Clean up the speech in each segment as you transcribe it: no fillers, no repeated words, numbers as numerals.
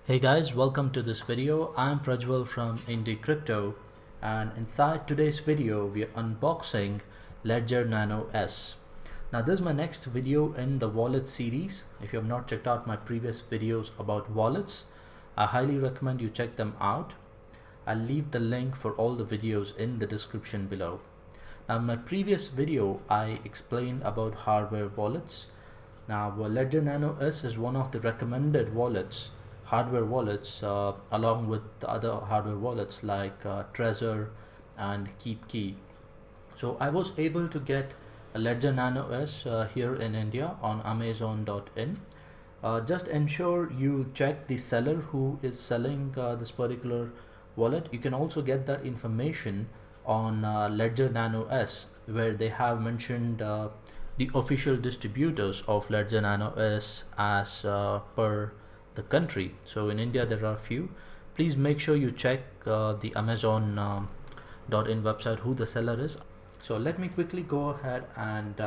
Hey guys, welcome to this video. I'm Prajwal from Indie Crypto, and inside today's video we are unboxing Ledger Nano S. Now this is my next video in the wallet series. If you have not checked out my previous videos about wallets, I highly recommend you check them out. I'll leave the link for all the videos in the description below. Now in my previous video I explained about hardware wallets. Now Ledger Nano S is one of the recommended hardware wallets, along with the other hardware wallets like Trezor and KeepKey. So I was able to get a Ledger Nano S here in India on Amazon.in. Just ensure you check the seller who is selling this particular wallet. You can also get that information on Ledger Nano S, where they have mentioned the official distributors of Ledger Nano S as per the country. So in India there are a few. Please make sure you check the Amazon.in website who the seller is. So let me quickly go ahead and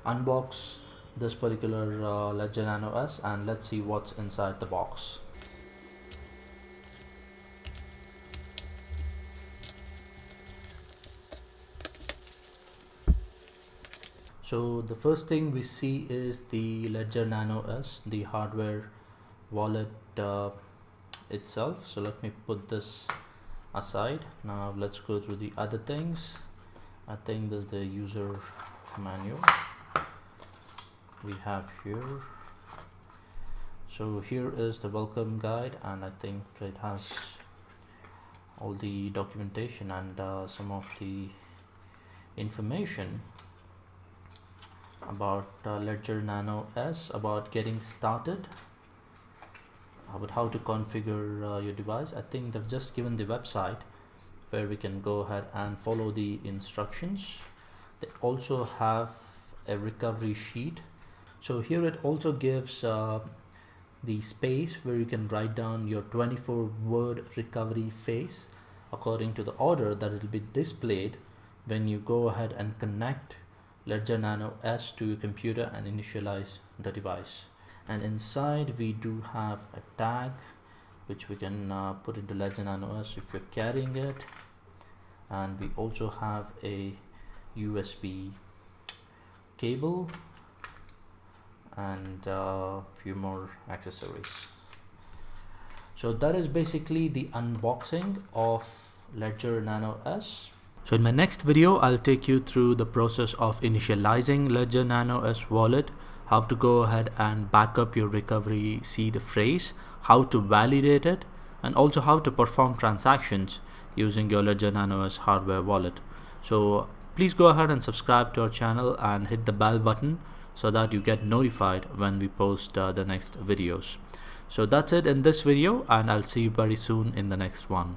unbox this particular Ledger Nano S, and let's see what's inside the box. So the first thing we see is the Ledger Nano S, the hardware wallet itself. So let me put this aside. Now let's go through the other things. I think this is the user manual we have here. So here is the welcome guide, and I think it has all the documentation and some of the information about Ledger Nano S, about getting started, about how to configure your device. I think they've just given the website where we can go ahead and follow the instructions. They also have a recovery sheet. So here it also gives the space where you can write down your 24-word recovery phrase according to the order that it will be displayed when you go ahead and connect Ledger Nano S to your computer and initialize the device. And inside we do have a tag which we can put into Ledger Nano S if you're carrying it, and we also have a USB cable and a few more accessories. So that is basically the unboxing of Ledger Nano S. So in my next video I'll take you through the process of initializing Ledger Nano S wallet, how to go ahead and back up your recovery seed phrase, how to validate it, and also how to perform transactions using your Ledger Nano S hardware wallet. So please go ahead and subscribe to our channel and hit the bell button so that you get notified when we post the next videos. So that's it in this video, and I'll see you very soon in the next one.